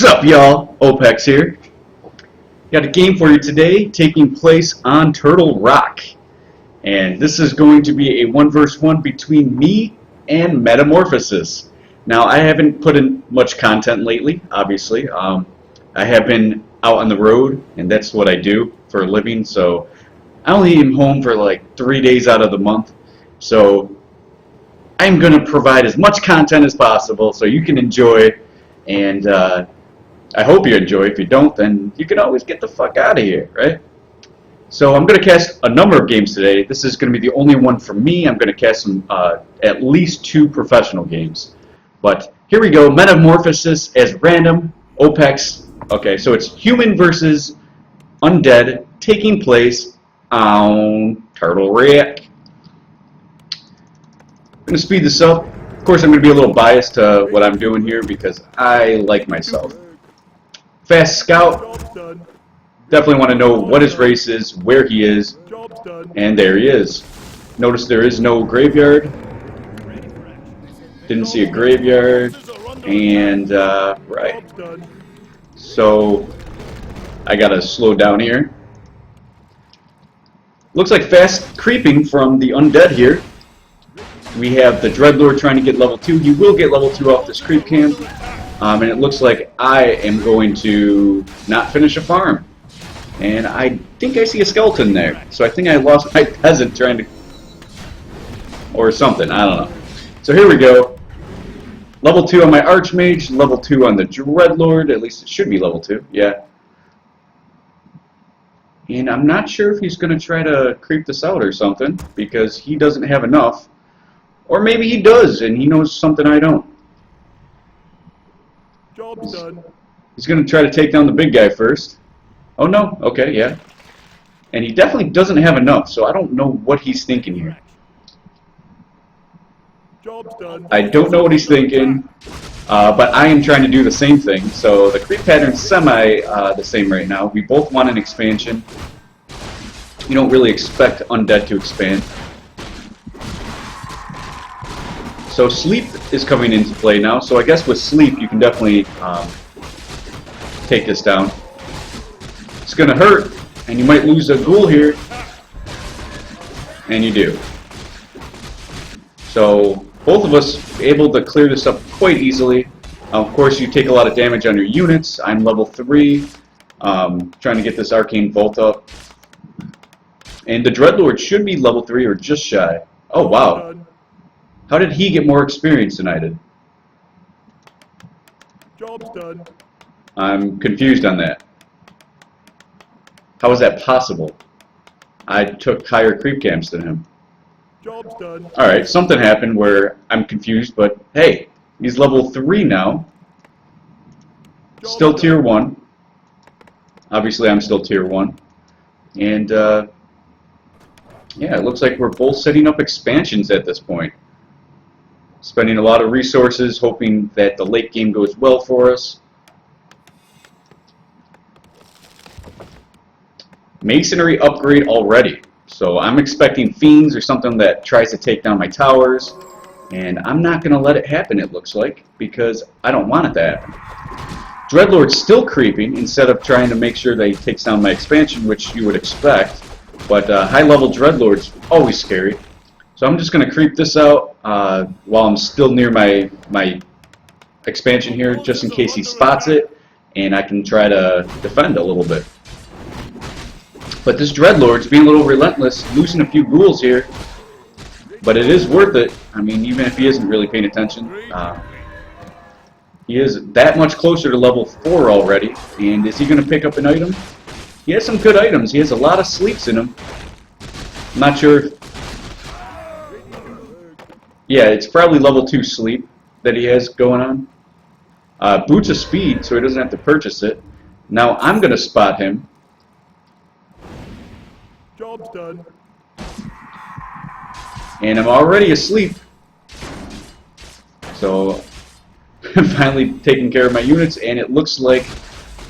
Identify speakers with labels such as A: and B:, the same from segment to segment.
A: What's up, y'all? Opex here. Got a game for you today taking place on Turtle Rock. And this is going to be a 1v1 between me and Metamorphosis. Now, I haven't put in much content lately, obviously. I have been out on the road, and that's what I do for a living. So I only am home for like 3 days out of the month. So I'm going to provide as much content as possible so you can enjoy. And I hope you enjoy. If you don't, then you can always get the fuck out of here, right? So I'm going to cast a number of games today. This is going to be the only one for me. I'm going to cast some, at least 2 professional games. But here we go. Metamorphosis as random. Opex. Okay, so it's human versus undead taking place on Turtle Rock. I'm going to speed this up. Of course, I'm going to be a little biased to what I'm doing here because I like myself. Fast Scout. Definitely want to know what his race is, where he is, and there he is. Notice there is no graveyard. Didn't see a graveyard. And, right. So, I gotta slow down here. Looks like fast creeping from the undead here. We have the Dreadlord trying to get level 2. He will get level 2 off this creep camp. And it looks like I am going to not finish a farm. And I think I see a skeleton there. So I think I lost my peasant trying to... or something, I don't know. So here we go. Level 2 on my Archmage, level 2 on the Dreadlord. At least it should be level 2, yeah. And I'm not sure if he's going to try to creep this out or something, because he doesn't have enough. Or maybe he does, and he knows something I don't.
B: Job's done.
A: He's going to try to take down the big guy first. Oh no, okay, yeah. And he definitely doesn't have enough, so I don't know what he's thinking here.
B: Job's done.
A: I don't know what he's thinking, but I am trying to do the same thing. So the creep pattern's semi the same right now. We both want an expansion. You don't really expect undead to expand. So sleep is coming into play now. So I guess with sleep you can definitely take this down. It's going to hurt, and you might lose a ghoul here. And you do. So both of us able to clear this up quite easily. Of course, you take a lot of damage on your units. I'm level 3, trying to get this Arcane Bolt up. And the Dreadlord should be level 3 or just shy. Oh, wow. How did he get more experience than I did?
B: Job's done.
A: I'm confused on that. How is that possible? I took higher creep camps than him.
B: Job's done.
A: Alright, something happened where I'm confused, but hey, he's level 3 now. Still tier 1. Obviously I'm still tier 1. And yeah, it looks like we're both setting up expansions at this point. Spending a lot of resources, hoping that the late game goes well for us. Masonry upgrade already. So I'm expecting fiends or something that tries to take down my towers. And I'm not going to let it happen, it looks like, because I don't want it to happen. Dreadlord's still creeping instead of trying to make sure that he takes down my expansion, which you would expect. But high-level Dreadlord's always scary. So I'm just going to creep this out while I'm still near my expansion here, just in case he spots it, and I can try to defend a little bit. But this Dreadlord's being a little relentless, losing a few ghouls here, but it is worth it. I mean, even if he isn't really paying attention, he is that much closer to level 4 already. And is he going to pick up an item? He has some good items. He has a lot of sleeps in him. I'm not sure if... yeah, it's probably level 2 sleep that he has going on. Boots of speed, so he doesn't have to purchase it. Now I'm going to spot him.
B: Job's done.
A: And I'm already asleep. So I'm finally taking care of my units, and it looks like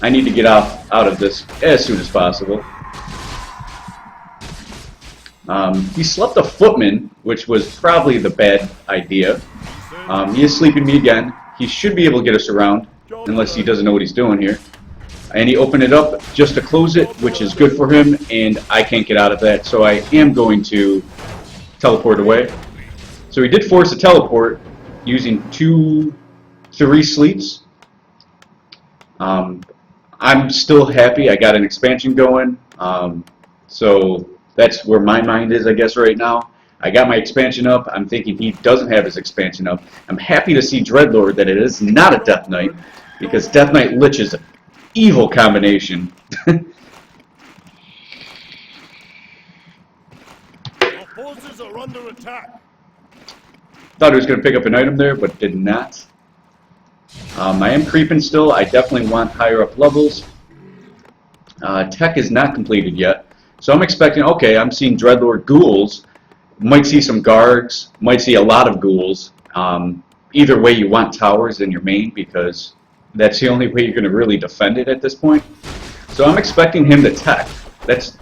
A: I need to get out of this as soon as possible. He slept a footman, which was probably the bad idea. He is sleeping me again. He should be able to get us around.
B: Job
A: unless he
B: done.
A: doesn't know what he's doing here. And he opened it up just to close it, which is good for him, and I can't get out of that, so I am going to teleport away. So he did force a teleport using 3 sleeps. I'm still happy. I got an expansion going, so that's where my mind is, I guess, right now. I got my expansion up. I'm thinking he doesn't have his expansion up. I'm happy to see Dreadlord that it is not a Death Knight, because Death Knight Lich is an evil combination.
B: Our forces are under attack.
A: Thought he was going to pick up an item there, but did not. I am creeping still. I definitely want higher up levels. Tech is not completed yet. So I'm expecting, okay, I'm seeing Dreadlord ghouls. Might see some guards. Might see a lot of ghouls. Either way, you want towers in your main, because that's the only way you're going to really defend it at this point. So I'm expecting him to tech. That's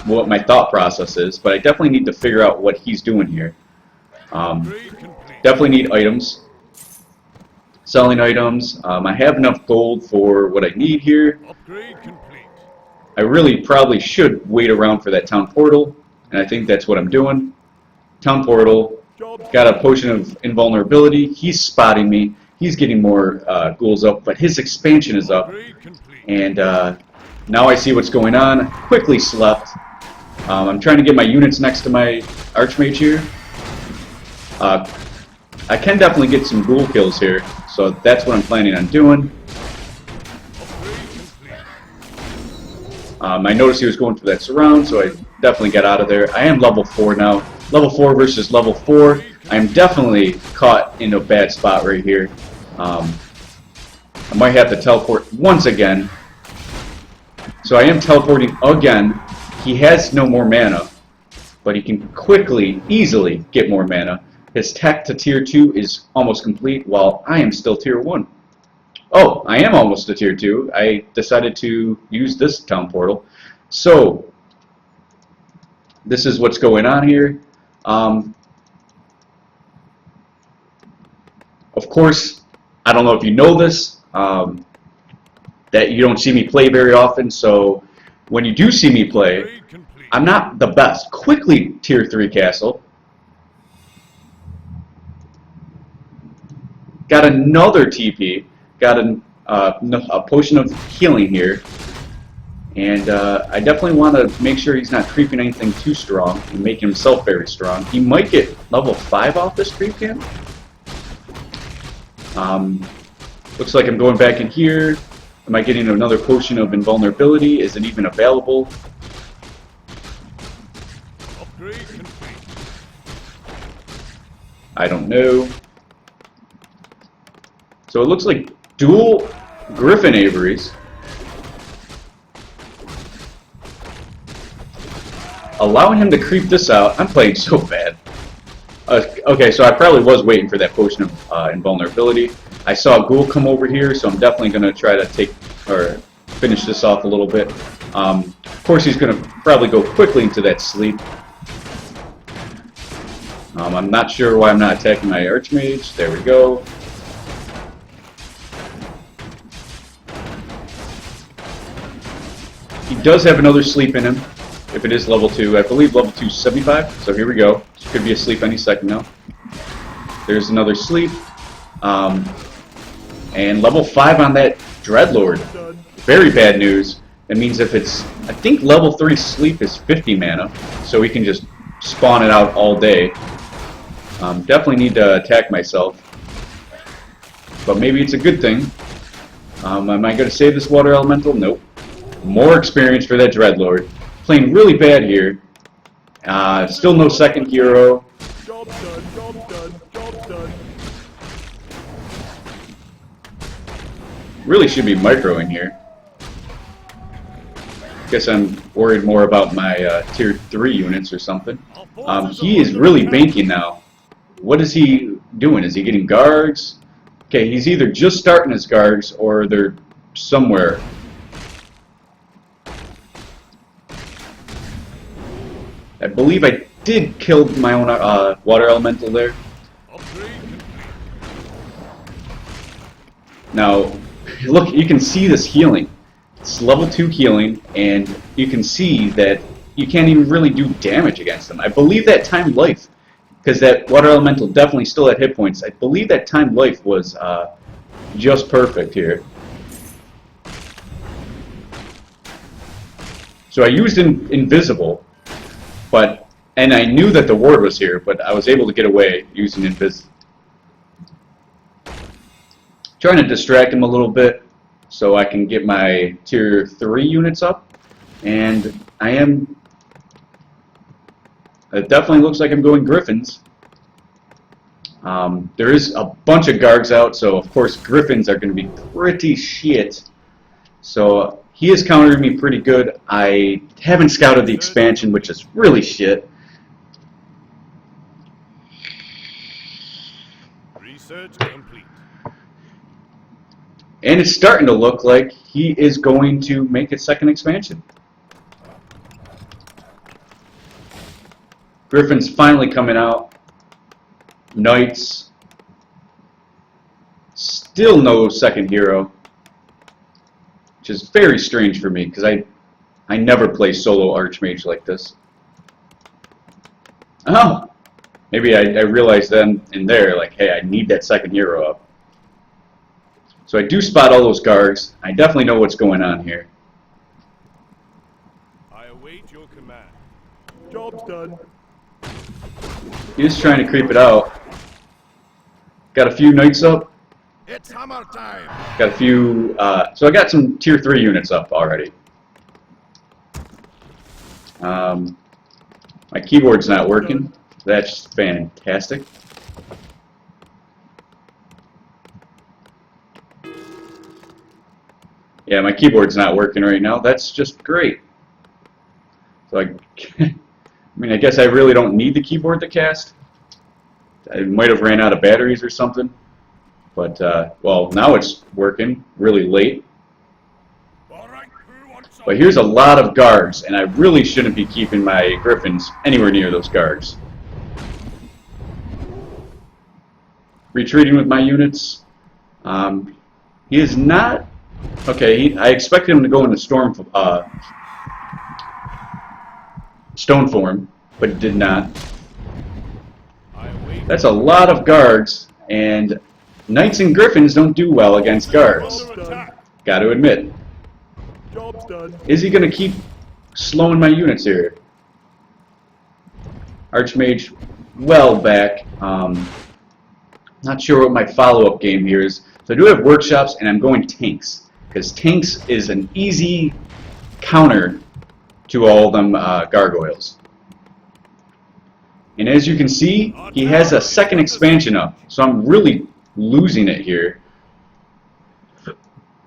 A: what my thought process is. But I definitely need to figure out what he's doing here. Definitely need items. Selling items. I have enough gold for what I need here.
B: Upgrade complete.
A: I really probably should wait around for that town portal, and I think that's what I'm doing. Town portal.
B: Job
A: Got a potion of invulnerability. He's spotting me. He's getting more ghouls up, but his expansion is up.
B: upgrade complete.
A: And now I see what's going on. Quickly slept. I'm trying to get my units next to my Archmage here. I can definitely get some ghoul kills here, so that's what I'm planning on doing.
B: Upgrade complete.
A: I noticed he was going for that surround, so I definitely got out of there. I am level 4 now. Level 4 versus level 4. I am definitely caught in a bad spot right here. I might have to teleport once again. So I am teleporting again. He has no more mana, but he can quickly, easily get more mana. His tech to tier 2 is almost complete, while I am still tier 1. Oh, I am almost to tier 2. I decided to use this town portal. So, this is what's going on here. Of course, I don't know if you know this, that you don't see me play very often, so when you do see me play,
B: Upgrade complete.
A: I'm not the best. Quickly tier 3 castle. Got another TP. Got a potion of healing here. And I definitely want to make sure he's not creeping anything too strong and making himself very strong. He might get level 5 off this creep camp. Looks like I'm going back in here. Am I getting another potion of invulnerability? Is it even available?
B: Upgrade complete.
A: I don't know. So it looks like dual Griffin Averys. Allowing him to creep this out. I'm playing so bad. Okay, so I probably was waiting for that potion of invulnerability. I saw a ghoul come over here, so I'm definitely going to try to finish this off a little bit. Of course, he's going to probably go quickly into that sleep. I'm not sure why I'm not attacking my Archmage. There we go. He does have another sleep in him, if it is level 2. I believe level 2 is 75, so here we go. Could be asleep any second now. There's another sleep. And level 5 on that Dreadlord.
B: Done.
A: Very bad news. That means if it's, I think level 3 sleep is 50 mana, so we can just spawn it out all day. Definitely need to attack myself. But maybe it's a good thing. Am I going to save this water elemental? Nope. More experience for that Dreadlord. Playing really bad here. Still no second hero.
B: Job done. Job done. Job done.
A: Really should be microing here. Guess I'm worried more about my tier 3 units or something. He is really banking now. What is he doing? Is he getting guards? Okay, he's either just starting his guards or they're somewhere. I believe I did kill my own water elemental there.
B: Upgrade complete.
A: Now, look, you can see this healing. It's level 2 healing, and you can see that you can't even really do damage against them. I believe that timed life, because that water elemental definitely still had hit points. I believe that timed life was just perfect here. So I used invisible, and I knew that the ward was here, but I was able to get away using invis. Trying to distract him a little bit so I can get my tier 3 units up, and it definitely looks like I'm going Griffins. There is a bunch of Gargs out, so of course Griffins are going to be pretty shit. So he is countering me pretty good. I haven't scouted the expansion, which is really shit.
B: Research complete.
A: And it's starting to look like he is going to make a second expansion. Griffin's finally coming out. Knights. Still no second hero. Which is very strange for me, because I never play solo Archmage like this. Oh! Maybe I realized then and there, like, hey, I need that second hero up. So I do spot all those guards. I definitely know what's going on here.
B: I await your command. Job's done.
A: He's trying to creep it out. Got a few knights up.
B: It's hammer time.
A: Got a few, so I got some tier 3 units up already. My keyboard's not working. That's fantastic. Yeah, my keyboard's not working right now. That's just great. So I mean, I guess I really don't need the keyboard to cast. I might have ran out of batteries or something. But, well, now it's working really late.
B: All right, who wants some?
A: But here's a lot of guards, and I really shouldn't be keeping my Griffins anywhere near those guards. Retreating with my units. He is not... Okay, I expected him to go into stone form, but he did not.
B: I await.
A: That's a lot of guards, and Knights and Griffins don't do well against guards.
B: Under attack.
A: Got to admit.
B: Job's done.
A: Is he going to keep slowing my units here? Archmage well back. Not sure what my follow-up game here is. So I do have workshops, and I'm going tanks. Because tanks is an easy counter to all them gargoyles. And as you can see, he has a second expansion up. So I'm really losing it here.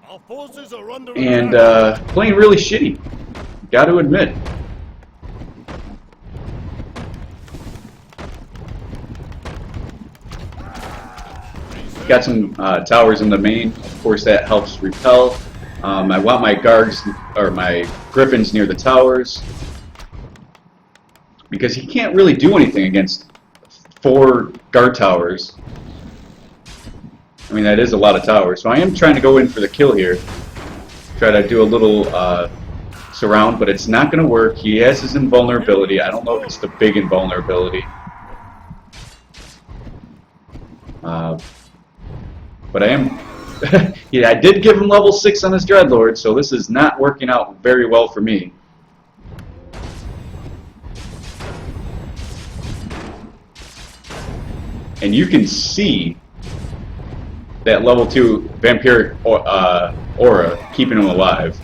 B: Our forces are under
A: And
B: attack.
A: playing really shitty. Got to admit. Got some towers in the main. Of course, that helps repel. I want my guards or my Griffins near the towers because he can't really do anything against 4 guard towers. I mean, that is a lot of towers. So I am trying to go in for the kill here. Try to do a little surround, but it's not going to work. He has his invulnerability. I don't know if it's the big invulnerability. But I am... yeah, I did give him level 6 on his Dreadlord, so this is not working out very well for me. And you can see that level 2 vampiric aura keeping him alive.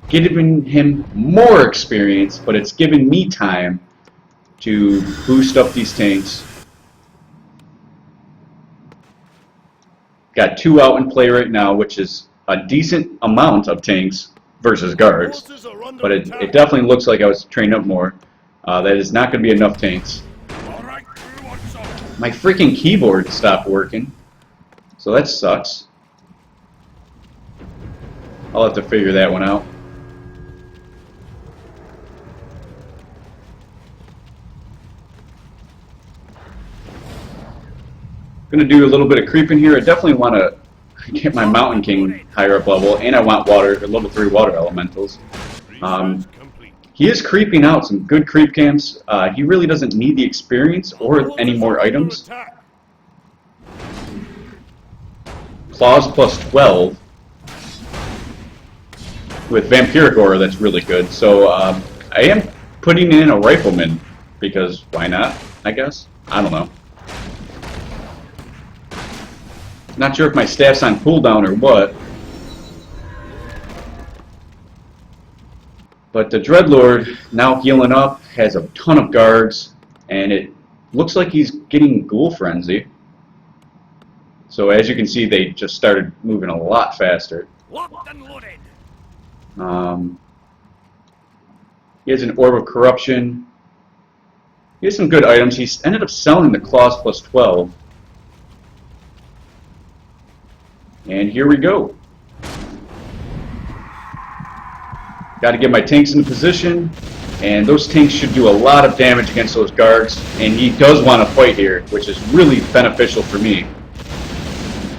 A: Giving him more experience, but it's giving me time to boost up these tanks. Got 2 out in play right now, which is a decent amount of tanks versus guards.
B: Forces are under
A: But it
B: attack.
A: definitely looks like I was trained up more. That is not going to be enough tanks.
B: All right, who wants some?
A: My freaking keyboard stopped working. So that sucks. I'll have to figure that one out. Gonna do a little bit of creeping here. I definitely want to get my Mountain King higher up level, and I want water, or level 3 water elementals.
B: Research complete.
A: He is creeping out some good creep camps. He really doesn't need the experience or any more items.
B: Attack.
A: Claws plus 12. With Vampiric Aura, that's really good. So I am putting in a Rifleman, because why not, I guess? I don't know. Not sure if my staff's on cooldown or what. But the Dreadlord, now healing up, has a ton of guards, and it looks like he's getting Ghoul Frenzy. So as you can see, they just started moving a lot faster.
B: Locked and loaded.
A: He has an Orb of Corruption. He has some good items. He's ended up selling the Claws plus 12. And here we go. Got to get my tanks in position, and those tanks should do a lot of damage against those guards, and he does want to fight here, which is really beneficial for me.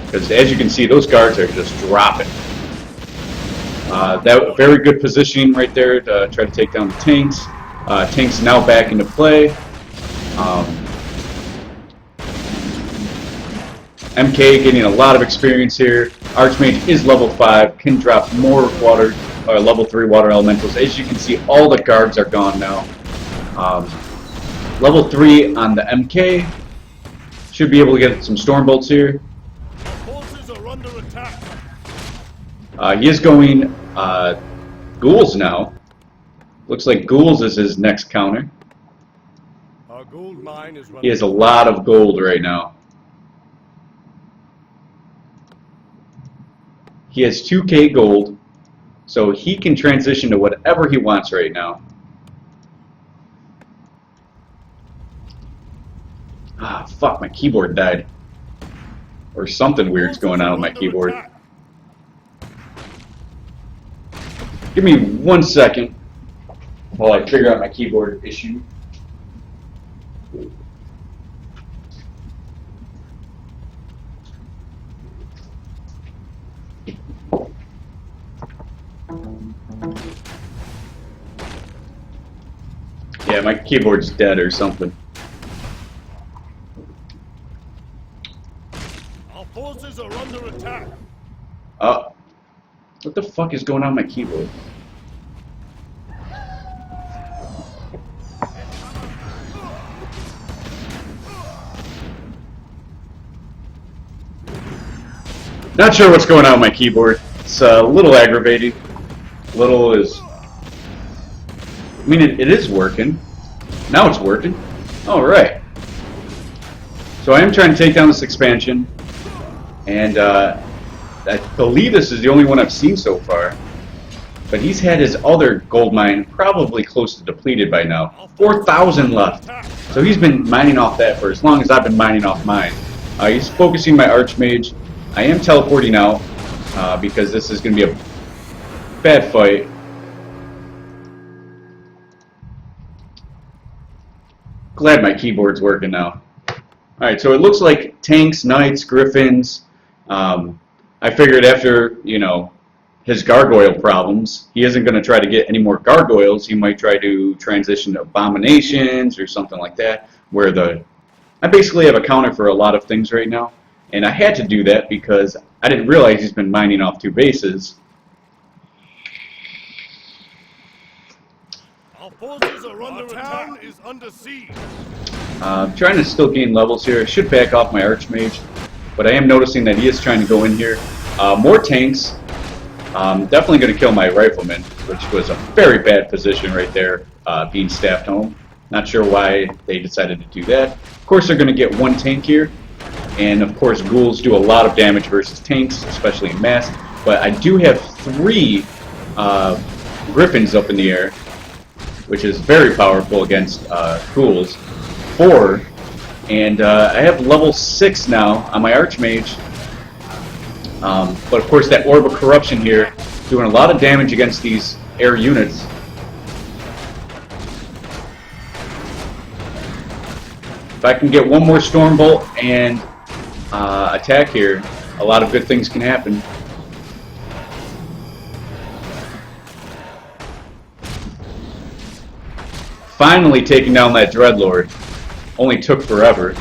A: Because as you can see, those guards are just dropping. That very good positioning right there to try to take down the tanks. Tanks now back into play. MK getting a lot of experience here. Archmage is level 5, can drop more water, level 3 water elementals. As you can see, all the guards are gone now. Level 3 on the MK. Should be able to get some storm bolts here.
B: Forces are under attack.
A: He is going ghouls now. Looks like ghouls is his next counter.
B: Our gold mine is running.
A: He has a lot of gold right now. He has 2k gold, so he can transition to whatever he wants right now. Ah, fuck, my keyboard died. Or something weird's going on with my keyboard. Give me 1 second while I figure out my keyboard issue. Yeah, my keyboard's dead or something.
B: Our forces are under attack.
A: What the fuck is going on with my keyboard? Not sure what's going on with my keyboard. It's a little aggravating. Little is... I mean, it is working. Now it's working. Alright. So I am trying to take down this expansion. And I believe this is the only one I've seen so far. But he's had his other gold mine probably close to depleted by now. 4,000 left. So he's been mining off that for as long as I've been mining off mine. He's focusing my Archmage. I am teleporting out because this is going to be a bad fight. Glad my keyboard's working now. Alright, so it looks like tanks, knights, griffins. I figured after, you know, his gargoyle problems, he isn't going to try to get any more gargoyles. He might try to transition to abominations or something like that, where I basically have a counter for a lot of things right now. And I had to do that because I didn't realize he's been mining off 2 bases.
B: Our forces are under attack. Our town is under siege.
A: I'm trying to still gain levels here. I should back off my Archmage, but I am noticing that he is trying to go in here. More tanks. Definitely going to kill my Rifleman, which was a very bad position right there, being staffed home. Not sure why they decided to do that. Of course, they're going to get 1 tank here. And of course, ghouls do a lot of damage versus tanks, especially in mass. But I do have 3 griffins up in the air, which is very powerful against ghouls. 4, and I have level 6 now on my Archmage. But of course, that Orb of Corruption here, doing a lot of damage against these air units. If I can get 1 more Storm Bolt and attack here, a lot of good things can happen. Finally taking down that Dreadlord. Only took forever.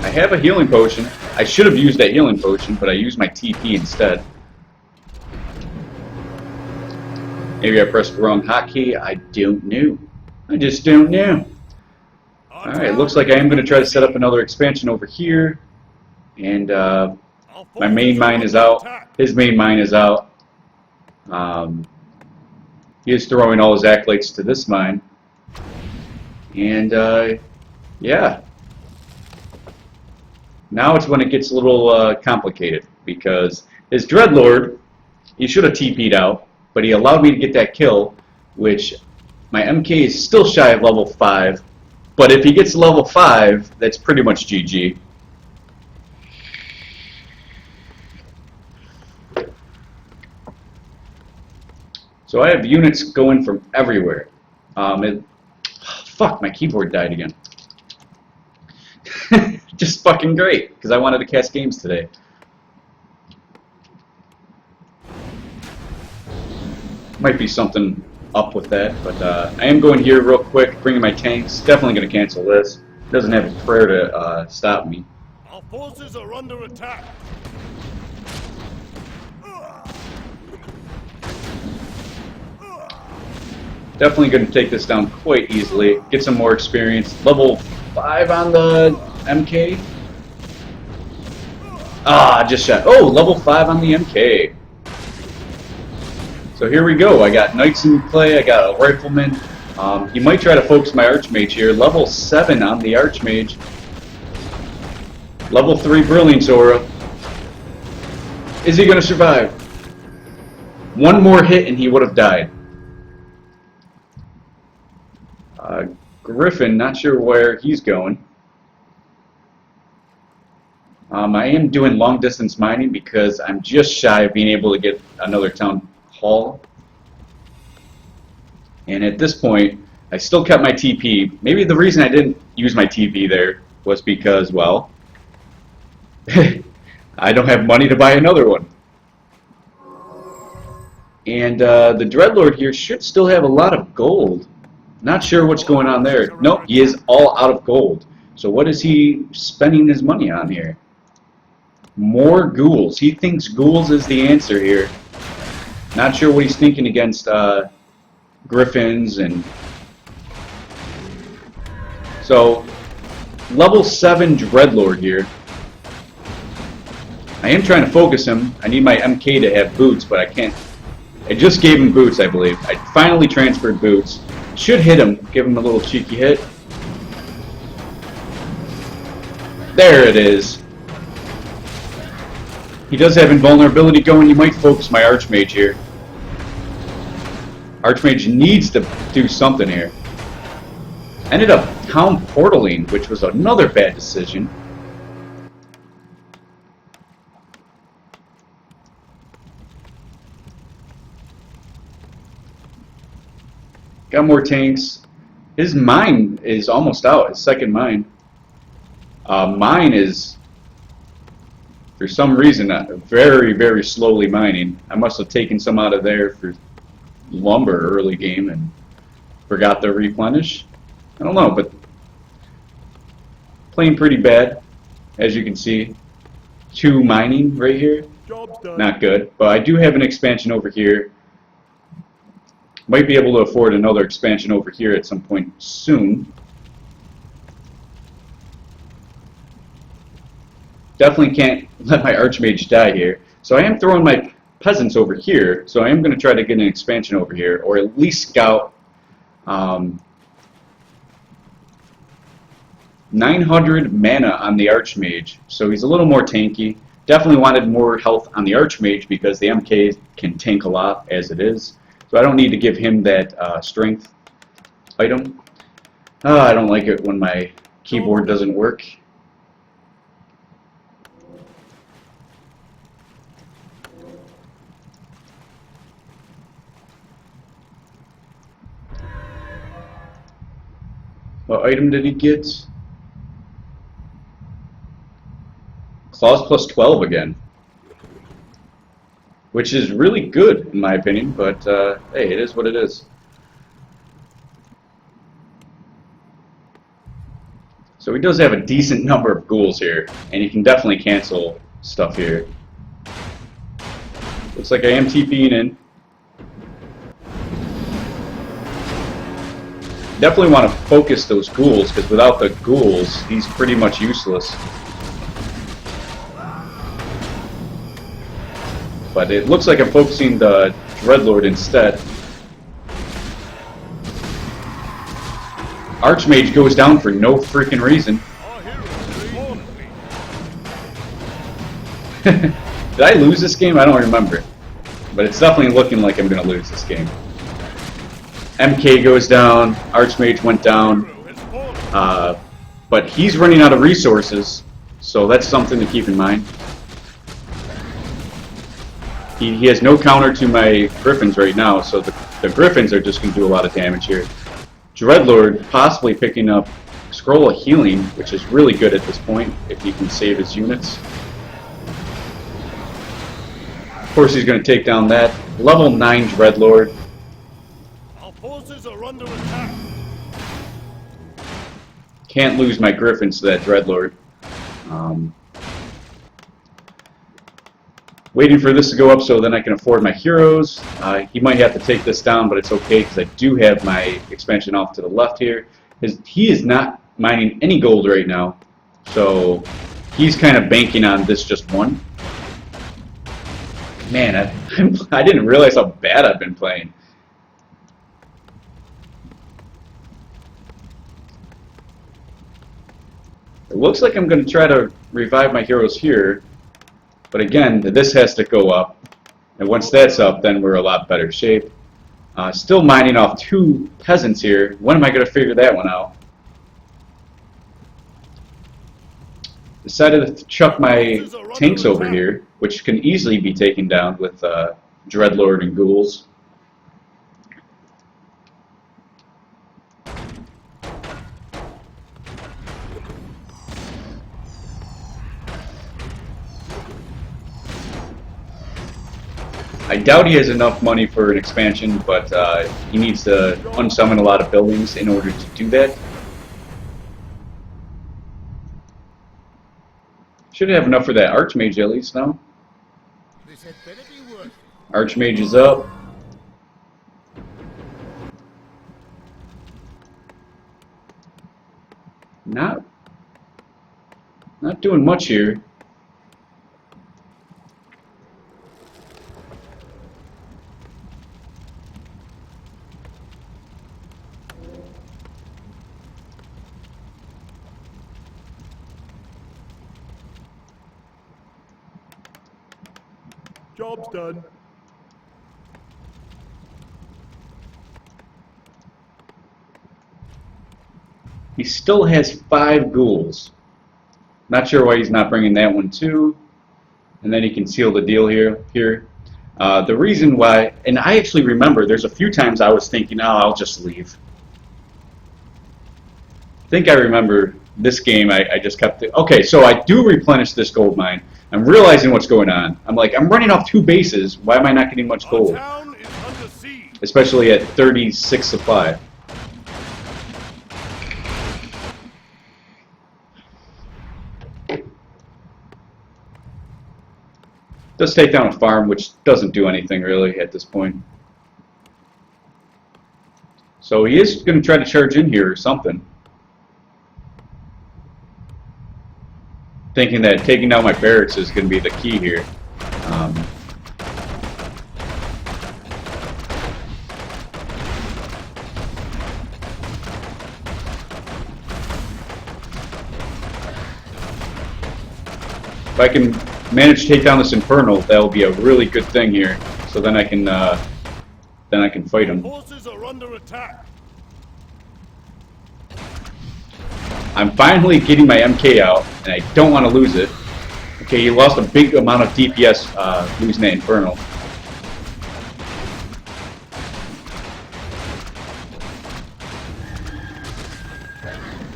A: I have a healing potion. I should have used that healing potion, but I used my TP instead. Maybe I pressed the wrong hotkey. I don't know. I just don't know. Alright, looks like I am going to try to set up another expansion over here. And my main mine is out. His main mine is out. He is throwing all his acolytes to this mine. And yeah. Now it's when it gets a little complicated, because his Dreadlord, he should have TP'd out, but he allowed me to get that kill, which my MK is still shy of level 5, but if he gets level 5, that's pretty much GG. So I have units going from everywhere. Fuck, my keyboard died again. Just fucking great, because I wanted to cast games today. Might be something up with that, but I am going here real quick, bringing my tanks. Definitely going to cancel this. Doesn't have a prayer to stop me.
B: Our forces are under attack.
A: Definitely going to take this down quite easily. Get some more experience. Level 5 on the MK. Ah, just shot. Oh, level 5 on the MK. So here we go. I got knights in play. I got a rifleman. He might try to focus my archmage here. Level 7 on the archmage. Level 3 brilliance aura. Is he going to survive? One more hit and he would have died. Griffin, not sure where he's going. I am doing long distance mining because I'm just shy of being able to get another town hall. And at this point, I still kept my TP. Maybe the reason I didn't use my TP there was because, well, I don't have money to buy another one. And the Dreadlord here should still have a lot of gold. Not sure what's going on there. Nope, he is all out of gold. So what is he spending his money on here? More ghouls. He thinks ghouls is the answer here. Not sure what he's thinking against griffins and... So, level 7 Dreadlord here. I am trying to focus him. I need my MK to have boots, but I can't. I just gave him boots, I believe. I finally transferred boots. Should hit him, give him a little cheeky hit. There it is. He does have invulnerability going. You might focus my archmage here. Archmage needs to do something here. Ended up town portaling, which was another bad decision. Got more tanks. His mine is almost out, his second mine. Mine is, for some reason, very, very slowly mining. I must have taken some out of there for lumber early game and forgot to replenish. I don't know, but playing pretty bad, as you can see. 2 mining right here.
B: Job's done.
A: Not good, but I do have an expansion over here. Might be able to afford another expansion over here at some point soon. Definitely can't let my archmage die here. So I am throwing my peasants over here. So I am going to try to get an expansion over here, or at least scout. 900 mana on the archmage, so he's a little more tanky. Definitely wanted more health on the archmage because the MK can tank a lot as it is. So I don't need to give him that strength item. I don't like it when my keyboard doesn't work. What item did he get? Claws plus 12 again. Which is really good, in my opinion, but hey, it is what it is. So he does have a decent number of ghouls here, and you can definitely cancel stuff here. Looks like I am TPing in. Definitely want to focus those ghouls, because without the ghouls, he's pretty much useless. But it looks like I'm focusing the Dreadlord instead. Archmage goes down for no freaking reason. Did I lose this game? I don't remember. But it's definitely looking like I'm going to lose this game. MK goes down, Archmage went down, but he's running out of resources, so that's something to keep in mind. He has no counter to my Griffins right now, so the Griffins are just going to do a lot of damage here. Dreadlord possibly picking up Scroll of Healing, which is really good at this point, if he can save his units. Of course he's going to take down that level 9 Dreadlord.
B: Our forces are under attack.
A: Can't lose my Griffins to that Dreadlord. Waiting for this to go up so then I can afford my heroes. He might have to take this down, but it's okay because I do have my expansion off to the left here. He is not mining any gold right now, so he's kind of banking on this just one. Man, I didn't realize how bad I've been playing. It looks like I'm going to try to revive my heroes here. But again, this has to go up, and once that's up, then we're a lot better shape. Still mining off 2 peasants here. When am I going to figure that one out? Decided to chuck my tanks over here, which can easily be taken down with Dreadlord and ghouls. I doubt he has enough money for an expansion, but he needs to unsummon a lot of buildings in order to do that. Should have enough for that Archmage at least now. Archmage is up. Not doing much here.
B: Job's done.
A: He still has 5 ghouls. Not sure why he's not bringing that one too. And then he can seal the deal here. The reason why, and I actually remember there's a few times I was thinking, oh, I'll just leave. I think I remember this game I just kept okay, so I do replenish this gold mine. I'm realizing what's going on. I'm like, I'm running off 2 bases. Why am I not getting much gold?
B: Our town is under siege.
A: Especially at 36 supply. Does take down a farm, which doesn't do anything really at this point. So he is going to try to charge in here or something. Thinking that taking down my barracks is going to be the key here. If I can manage to take down this Infernal, that will be a really good thing here. So then I can fight him.
B: Forces are under attack.
A: I'm finally getting my MK out, and I don't want to lose it. Okay, he lost a big amount of DPS losing that Infernal.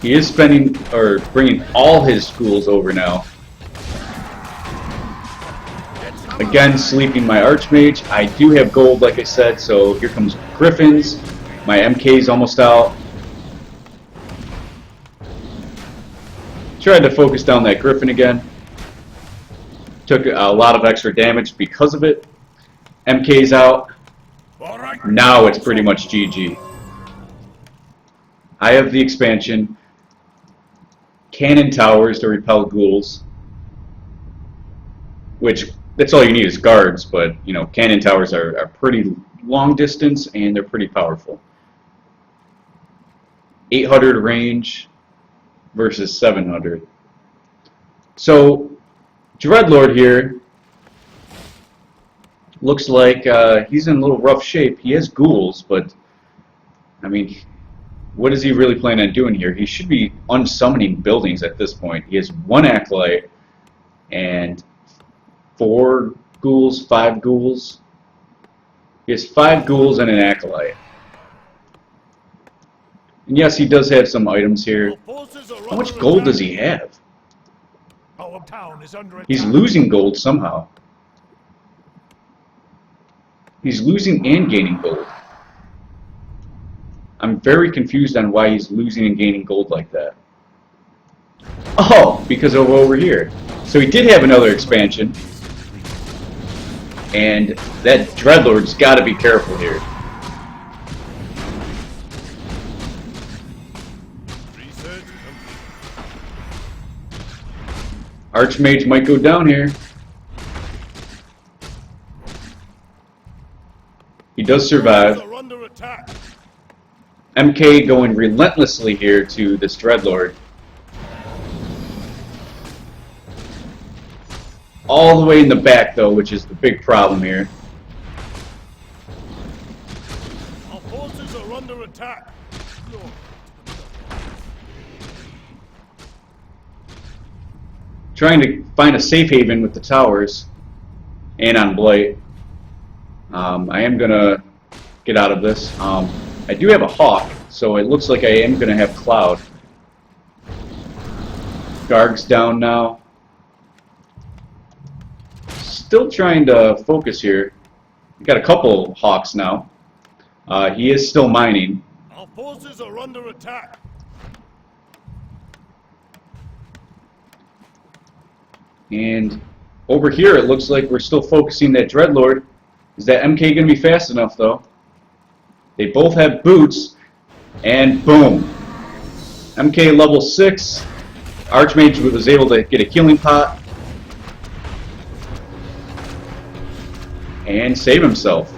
A: He is spending, or bringing all his schools over now. Again, sleeping my Archmage. I do have gold, like I said, so here comes Griffins. My MK is almost out. Tried to focus down that Griffin again. Took a lot of extra damage because of it. MK's out.
B: All right.
A: Now it's pretty much GG. I have the expansion. Cannon towers to repel ghouls. Which, that's all you need is guards, but, you know, cannon towers are pretty long distance and they're pretty powerful. 800 range versus 700. So, Dreadlord here looks like he's in a little rough shape. He has ghouls, but, I mean, what is he really planning on doing here? He should be unsummoning buildings at this point. He has 1 Acolyte and 4 ghouls, 5 ghouls. He has 5 ghouls and an Acolyte. And yes, he does have some items here. How much gold does he have?
B: Our town is under
A: He's
B: attack.
A: losing gold somehow. He's losing and gaining gold. I'm very confused on why he's losing and gaining gold like that. Oh, because of over here. So he did have another expansion. And that Dreadlord's got to be careful here.
B: Research complete.
A: Archmage might go down here. He does survive.
B: Are under attack.
A: MK going relentlessly here to this Dreadlord. All the way in the back, though, which is the big problem here.
B: Our forces are under attack.
A: Trying to find a safe haven with the towers and on Blight. I am going to get out of this. I do have a Hawk, so it looks like I am going to have Cloud. Garg's down now. Still trying to focus here. We got a couple Hawks now. He is still mining.
B: Our forces are under attack.
A: And over here it looks like we're still focusing that Dreadlord. Is that MK going to be fast enough though? They both have boots. And boom. MK level 6. Archmage was able to get a healing pot. And save himself.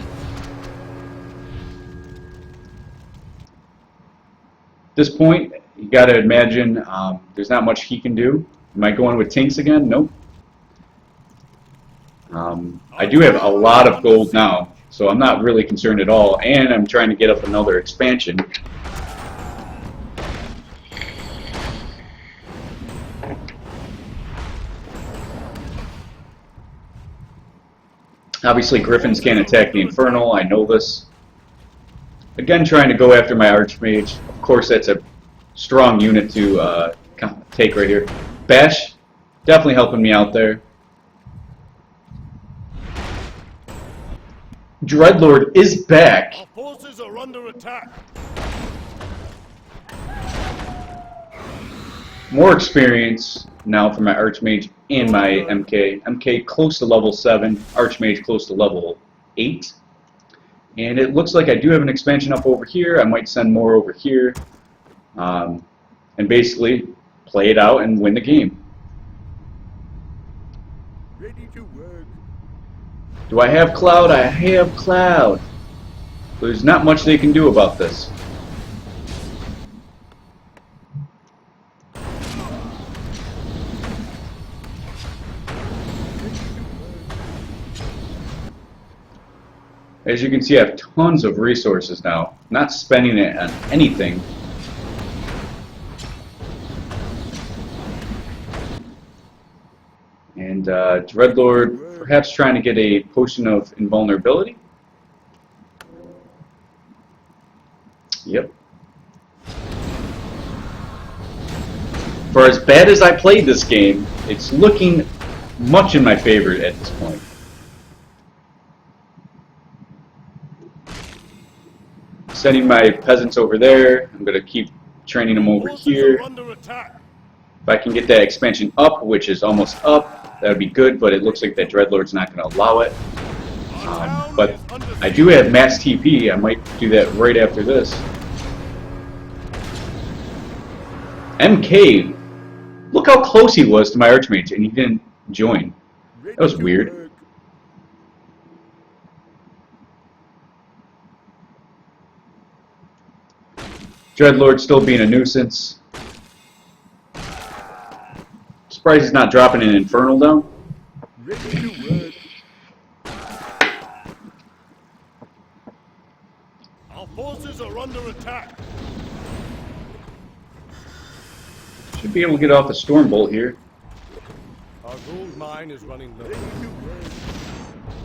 A: At this point, you got to imagine there's not much he can do. Am I going with Tinks again? Nope. I do have a lot of gold now, so I'm not really concerned at all. And I'm trying to get up another expansion. Obviously, Griffins can't attack the Infernal. I know this. Again, trying to go after my Archmage. Of course, that's a strong unit to take right here. Bash, definitely helping me out there. Dreadlord is back.
B: Our forces are under attack.
A: More experience now for my Archmage and my MK. MK close to level 7, Archmage close to level 8. And it looks like I do have an expansion up over here. I might send more over here. And basically play it out and win the game.
B: Ready to work.
A: Do I have Cloud? I have Cloud. There's not much they can do about this. As you can see, I have tons of resources now. Not spending it on anything. And Dreadlord perhaps trying to get a potion of invulnerability. Yep. For as bad as I played this game, it's looking much in my favor at this point. Sending my peasants over there. I'm going to keep training them over
B: Forces
A: here.
B: are under attack.
A: If I can get that expansion up, which is almost up, that would be good, but it looks like that Dreadlord's not going to allow it.
B: Our town
A: But
B: is under
A: I
B: siege.
A: do have mass TP. I might do that right after this. MK, look how close he was to my Archmage, and he didn't join.
B: Ready
A: That was
B: to
A: weird.
B: work.
A: Dreadlord still being a nuisance. Surprised he's not dropping an Infernal down.
B: Ready to work. Our forces are under attack.
A: Should be able to get off the Stormbolt here.
B: Our gold mine is running low.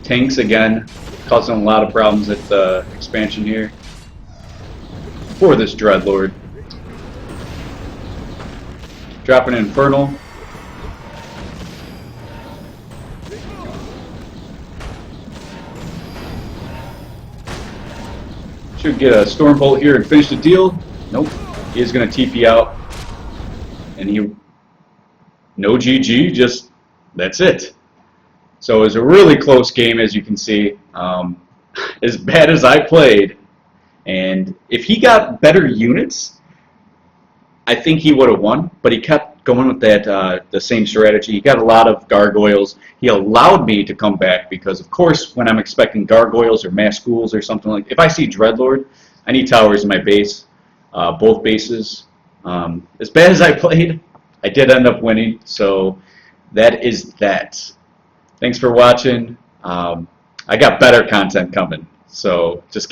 A: Tanks again, causing a lot of problems at the expansion here. For this Dreadlord. Dropping an Infernal. Should get a Stormbolt here and finish the deal. Nope. He is going to TP out. And he... No GG, just... That's it. So it was a really close game, as you can see. As bad as I played. And if he got better units, I think he would have won. But he kept going with that the same strategy. He got a lot of gargoyles. He allowed me to come back because, of course, when I'm expecting gargoyles or mass ghouls or something like, if I see Dreadlord, I need towers in my base, both bases. As bad as I played, I did end up winning. So that is that. Thanks for watching. I got better content coming, so just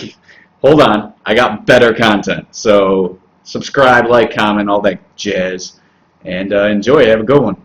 A: hold on. I got better content. So subscribe, like, comment, all that jazz, and enjoy. Have a good one.